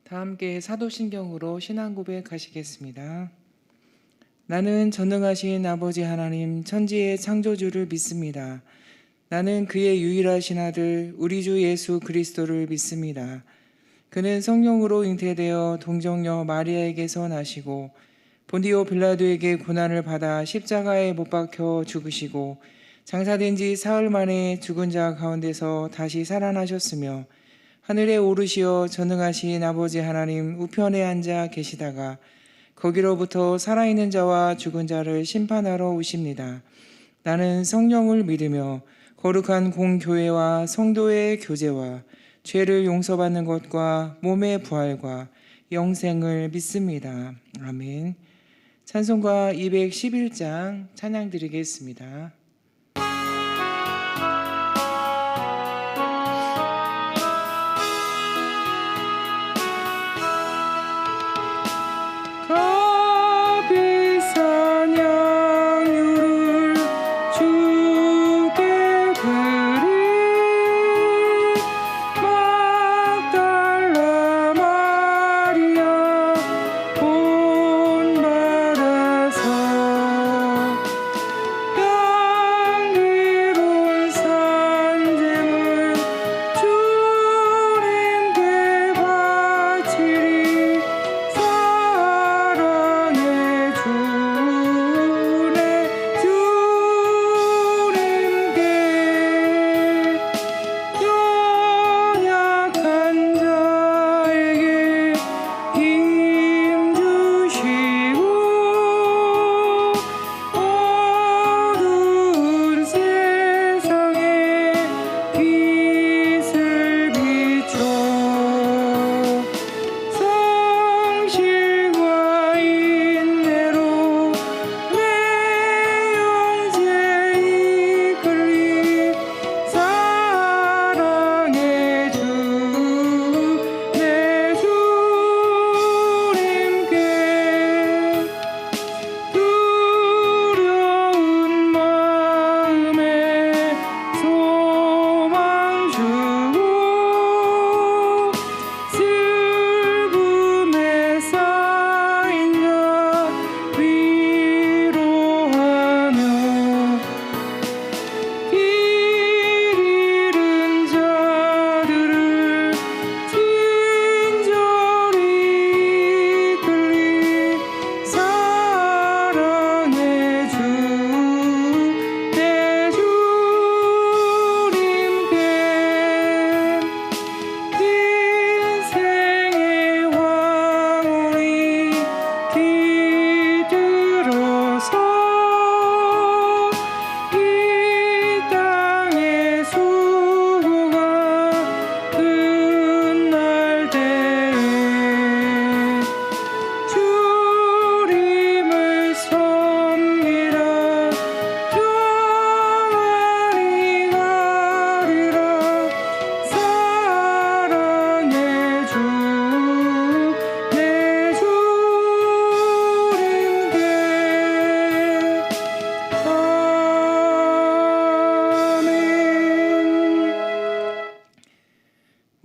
다 함께 사도신경으로 신앙 고백하시겠습니다. 나는 전능하신 아버지 하나님 천지의 창조주를 믿습니다. 나는 그의 유일하신 아들 우리 주 예수 그리스도를 믿습니다. 그는 성령으로 잉태되어 동정녀 마리아에게서 나시고 본디오 빌라도에게 고난을 받아 십자가에 못 박혀 죽으시고 장사된 지 사흘 만에 죽은 자 가운데서 다시 살아나셨으며 하늘에 오르시어 전능하신 아버지 하나님 우편에 앉아 계시다가 거기로부터 살아있는 자와 죽은 자를 심판하러 오십니다. 나는 성령을 믿으며 거룩한 공교회와 성도의 교제와 죄를 용서받는 것과 몸의 부활과 영생을 믿습니다. 아멘. 찬송가 211장 찬양 드리겠습니다.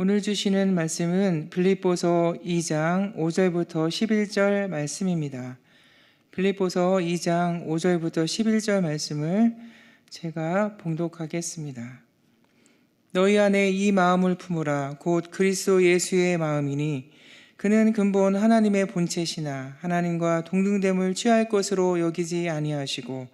오늘 주시는 말씀은 빌립보서 2장 5절부터 11절 말씀입니다. 빌립보서 2장 5절부터 11절 말씀을 제가 봉독하겠습니다. 너희 안에 이 마음을 품으라. 곧 그리스도 예수의 마음이니 그는 근본 하나님의 본체시나 하나님과 동등됨을 취할 것으로 여기지 아니하시고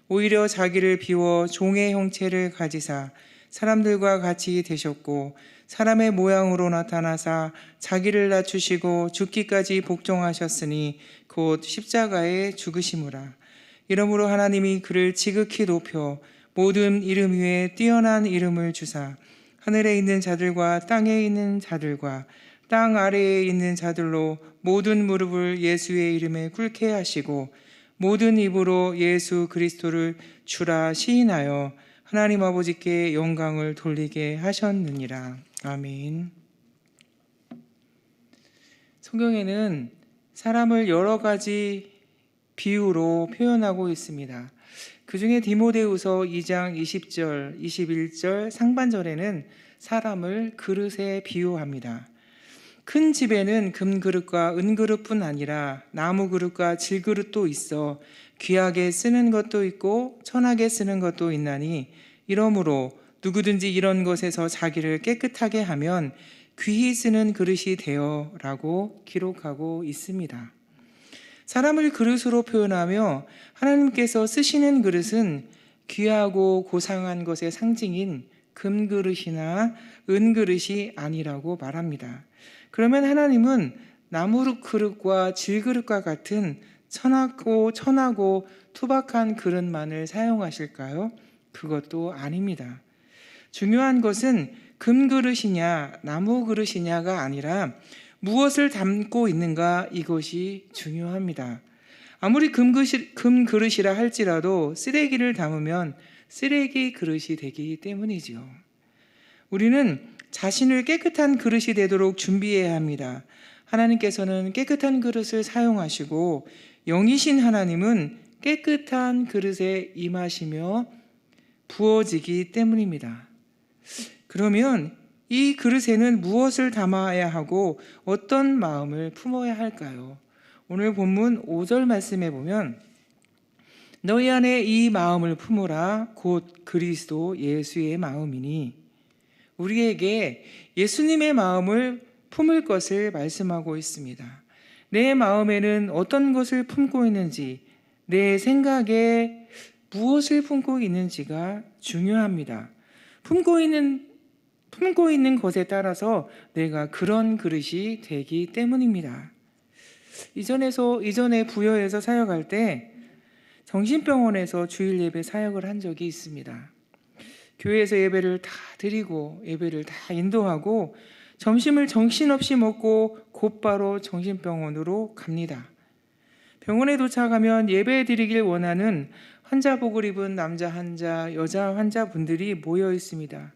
오히려 자기를 비워 종의 형체를 가지사 사람들과 같이 되셨고 사람의 모양으로 나타나사 자기를 낮추시고 죽기까지 복종하셨으니 곧 십자가에 죽으시무라. 이러므로 하나님이 그를 지극히 높여 모든 이름 위에 뛰어난 이름을 주사 하늘에 있는 자들과 땅에 있는 자들과 땅 아래에 있는 자들로 모든 무릎을 예수의 이름에 꿇게 하시고 모든 입으로 예수 그리스도를 주라 시인하여 하나님 아버지께 영광을 돌리게 하셨느니라. 아멘. 성경에는 사람을 여러 가지 비유로 표현하고 있습니다. 그 중에 디모데후서 2장 20절, 21절 상반절에는 사람을 그릇에 비유합니다. 큰 집에는 금그릇과 은그릇뿐 아니라 나무그릇과 질그릇도 있어 귀하게 쓰는 것도 있고 천하게 쓰는 것도 있나니 이러므로 누구든지 이런 것에서 자기를 깨끗하게 하면 귀히 쓰는 그릇이 되어 라고 기록하고 있습니다. 사람을 그릇으로 표현하며 하나님께서 쓰시는 그릇은 귀하고 고상한 것의 상징인 금그릇이나 은그릇이 아니라고 말합니다. 그러면 하나님은 나무 그릇과 질그릇과 같은 천하고 투박한 그릇만을 사용하실까요? 그것도 아닙니다. 중요한 것은 금그릇이냐 나무 그릇이냐가 아니라 무엇을 담고 있는가, 이것이 중요합니다. 아무리 금그릇이라 할지라도 쓰레기를 담으면 쓰레기 그릇이 되기 때문이지요. 우리는 자신을 깨끗한 그릇이 되도록 준비해야 합니다. 하나님께서는 깨끗한 그릇을 사용하시고 영이신 하나님은 깨끗한 그릇에 임하시며 부어지기 때문입니다. 그러면 이 그릇에는 무엇을 담아야 하고 어떤 마음을 품어야 할까요? 오늘 본문 5절 말씀에 보면 너희 안에 이 마음을 품으라 곧 그리스도 예수의 마음이니, 우리에게 예수님의 마음을 품을 것을 말씀하고 있습니다. 내 마음에는 어떤 것을 품고 있는지, 내 생각에 무엇을 품고 있는지가 중요합니다. 품고 있는 것에 따라서 내가 그런 그릇이 되기 때문입니다. 이전에 부여에서 사역할 때 정신병원에서 주일 예배 사역을 한 적이 있습니다. 교회에서 예배를 다 드리고 예배를 다 인도하고 점심을 정신없이 먹고 곧바로 정신병원으로 갑니다. 병원에 도착하면 예배 드리길 원하는 환자복을 입은 남자 환자, 여자 환자분들이 모여 있습니다.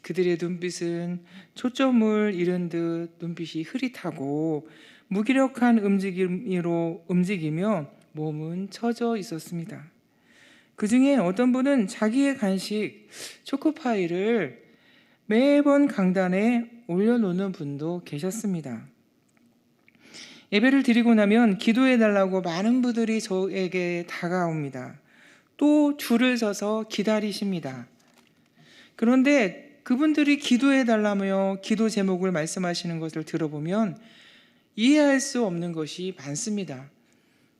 그들의 눈빛은 초점을 잃은 듯 눈빛이 흐릿하고 무기력한 움직임으로 움직이며 몸은 처져 있었습니다. 그 중에 어떤 분은 자기의 간식 초코파이를 매번 강단에 올려놓는 분도 계셨습니다. 예배를 드리고 나면 기도해달라고 많은 분들이 저에게 다가옵니다. 또 줄을 서서 기다리십니다. 그런데 그분들이 기도해달라며 기도 제목을 말씀하시는 것을 들어보면 이해할 수 없는 것이 많습니다.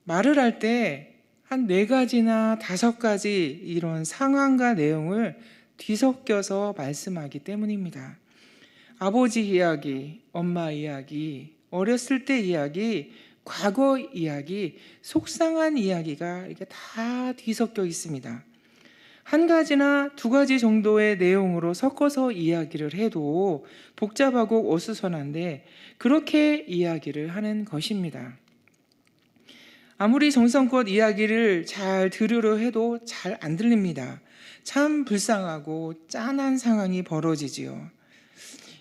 말을 할 때 한 4가지나 5가지 이런 상황과 내용을 뒤섞여서 말씀하기 때문입니다. 아버지 이야기, 엄마 이야기, 어렸을 때 이야기, 과거 이야기, 속상한 이야기가 이렇게 다 뒤섞여 있습니다. 1가지나 2가지 정도의 내용으로 섞어서 이야기를 해도 복잡하고 어수선한데 그렇게 이야기를 하는 것입니다. 아무리 정성껏 이야기를 잘 들으려 해도 잘 안 들립니다. 참 불쌍하고 짠한 상황이 벌어지지요.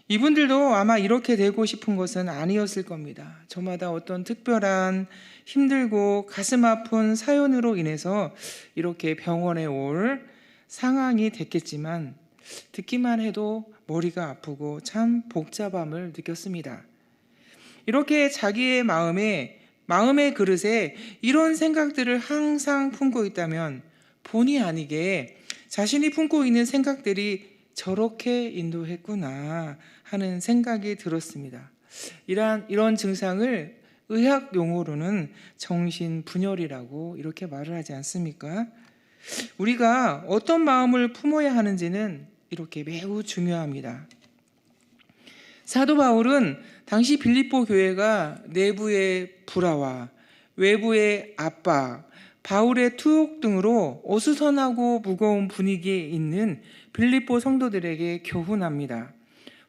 이분들도 아마 이렇게 되고 싶은 것은 아니었을 겁니다. 저마다 어떤 특별한 힘들고 가슴 아픈 사연으로 인해서 이렇게 병원에 올 상황이 됐겠지만 듣기만 해도 머리가 아프고 참 복잡함을 느꼈습니다. 이렇게 자기의 마음의 그릇에 이런 생각들을 항상 품고 있다면 본의 아니게 자신이 품고 있는 생각들이 저렇게 인도했구나 하는 생각이 들었습니다. 이런 증상을 의학 용어로는 정신분열이라고 이렇게 말을 하지 않습니까? 우리가 어떤 마음을 품어야 하는지는 이렇게 매우 중요합니다. 사도 바울은 당시 빌립보 교회가 내부의 불화와 외부의 압박, 바울의 투옥 등으로 어수선하고 무거운 분위기에 있는 빌립보 성도들에게 교훈합니다.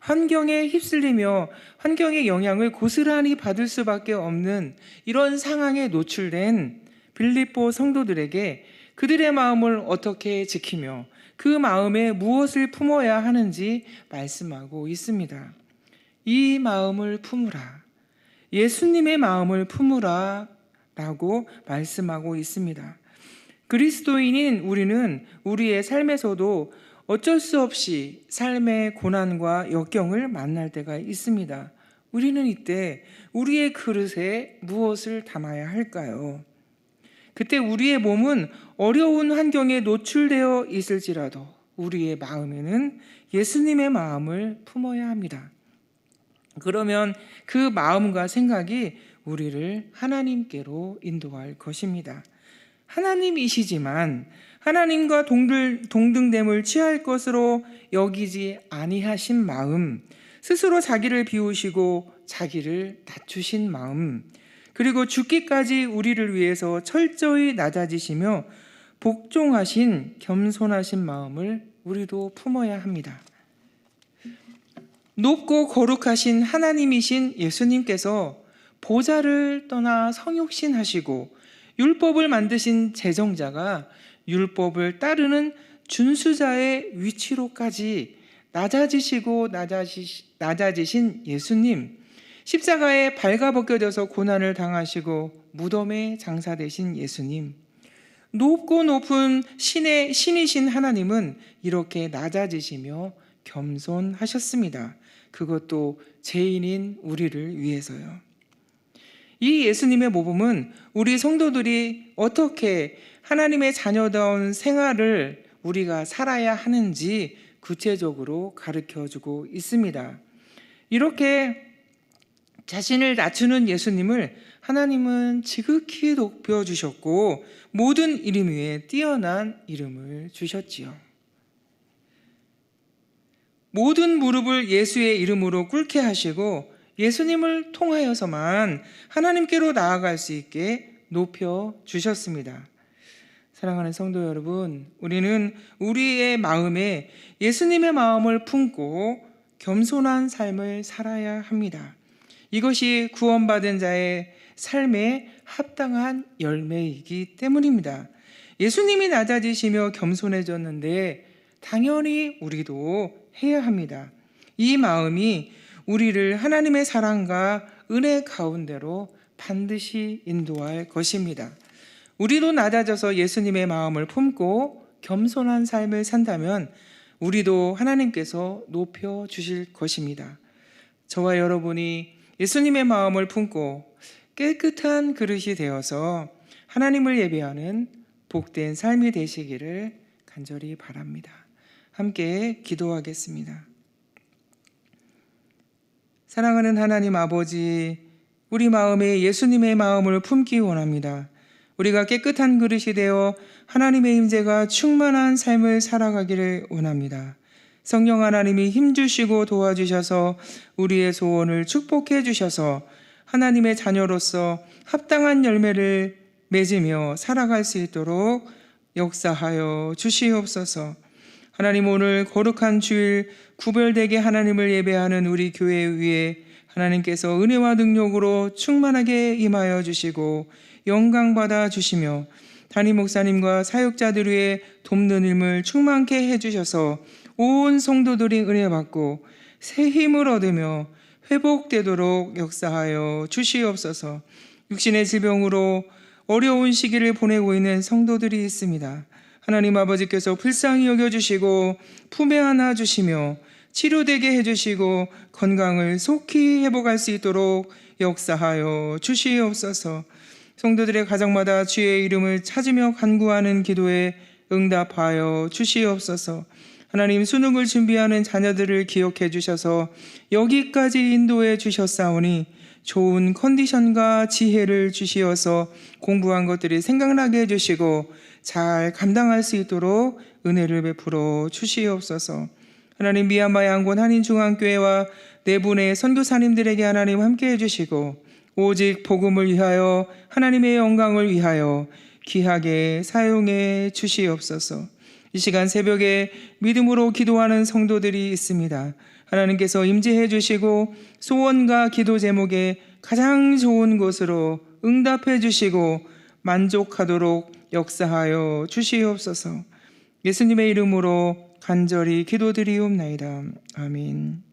환경에 휩쓸리며 환경의 영향을 고스란히 받을 수밖에 없는 이런 상황에 노출된 빌립보 성도들에게 그들의 마음을 어떻게 지키며 그 마음에 무엇을 품어야 하는지 말씀하고 있습니다. 이 마음을 품으라, 예수님의 마음을 품으라 라고 말씀하고 있습니다. 그리스도인인 우리는 우리의 삶에서도 어쩔 수 없이 삶의 고난과 역경을 만날 때가 있습니다. 우리는 이때 우리의 그릇에 무엇을 담아야 할까요? 그때 우리의 몸은 어려운 환경에 노출되어 있을지라도 우리의 마음에는 예수님의 마음을 품어야 합니다. 그러면 그 마음과 생각이 우리를 하나님께로 인도할 것입니다. 하나님이시지만 하나님과 동등됨을 취할 것으로 여기지 아니하신 마음, 스스로 자기를 비우시고 자기를 낮추신 마음, 그리고 죽기까지 우리를 위해서 철저히 낮아지시며 복종하신 겸손하신 마음을 우리도 품어야 합니다. 높고 거룩하신 하나님이신 예수님께서 보좌를 떠나 성육신하시고 율법을 만드신 제정자가 율법을 따르는 준수자의 위치로까지 낮아지신 예수님, 십자가에 발가벗겨져서 고난을 당하시고 무덤에 장사되신 예수님, 높고 높은 신이신 하나님은 이렇게 낮아지시며 겸손하셨습니다. 그것도 죄인인 우리를 위해서요. 이 예수님의 모범은 우리 성도들이 어떻게 하나님의 자녀다운 생활을 우리가 살아야 하는지 구체적으로 가르쳐주고 있습니다. 이렇게 자신을 낮추는 예수님을 하나님은 지극히 높여주셨고 모든 이름 위에 뛰어난 이름을 주셨지요. 모든 무릎을 예수의 이름으로 꿇게 하시고 예수님을 통하여서만 하나님께로 나아갈 수 있게 높여주셨습니다. 사랑하는 성도 여러분, 우리는 우리의 마음에 예수님의 마음을 품고 겸손한 삶을 살아야 합니다. 이것이 구원받은 자의 삶에 합당한 열매이기 때문입니다. 예수님이 낮아지시며 겸손해졌는데 당연히 우리도 해야 합니다. 이 마음이 우리를 하나님의 사랑과 은혜 가운데로 반드시 인도할 것입니다. 우리도 낮아져서 예수님의 마음을 품고 겸손한 삶을 산다면 우리도 하나님께서 높여주실 것입니다. 저와 여러분이 예수님의 마음을 품고 깨끗한 그릇이 되어서 하나님을 예배하는 복된 삶이 되시기를 간절히 바랍니다. 함께 기도하겠습니다. 사랑하는 하나님 아버지, 우리 마음에 예수님의 마음을 품기 원합니다. 우리가 깨끗한 그릇이 되어 하나님의 임재가 충만한 삶을 살아가기를 원합니다. 성령 하나님이 힘주시고 도와주셔서 우리의 소원을 축복해 주셔서 하나님의 자녀로서 합당한 열매를 맺으며 살아갈 수 있도록 역사하여 주시옵소서. 하나님, 오늘 거룩한 주일 구별되게 하나님을 예배하는 우리 교회 위에 하나님께서 은혜와 능력으로 충만하게 임하여 주시고 영광 받아 주시며 담임 목사님과 사역자들 위에 돕는 힘을 충만케 해주셔서 온 성도들이 은혜 받고 새 힘을 얻으며 회복되도록 역사하여 주시옵소서. 육신의 질병으로 어려운 시기를 보내고 있는 성도들이 있습니다. 하나님 아버지께서 불쌍히 여겨주시고 품에 안아 주시며 치료되게 해주시고 건강을 속히 회복할 수 있도록 역사하여 주시옵소서. 성도들의 가정마다 주의 이름을 찾으며 간구하는 기도에 응답하여 주시옵소서. 하나님, 수능을 준비하는 자녀들을 기억해 주셔서 여기까지 인도해 주셨사오니 좋은 컨디션과 지혜를 주시어서 공부한 것들이 생각나게 해주시고 잘 감당할 수 있도록 은혜를 베풀어 주시옵소서. 하나님, 미얀마 양곤 한인중앙교회와 네 분의 선교사님들에게 하나님 함께 해주시고 오직 복음을 위하여 하나님의 영광을 위하여 귀하게 사용해 주시옵소서. 이 시간 새벽에 믿음으로 기도하는 성도들이 있습니다. 하나님께서 임재해 주시고 소원과 기도 제목에 가장 좋은 곳으로 응답해 주시고 만족하도록 역사하여 주시옵소서. 예수님의 이름으로 간절히 기도드리옵나이다. 아멘.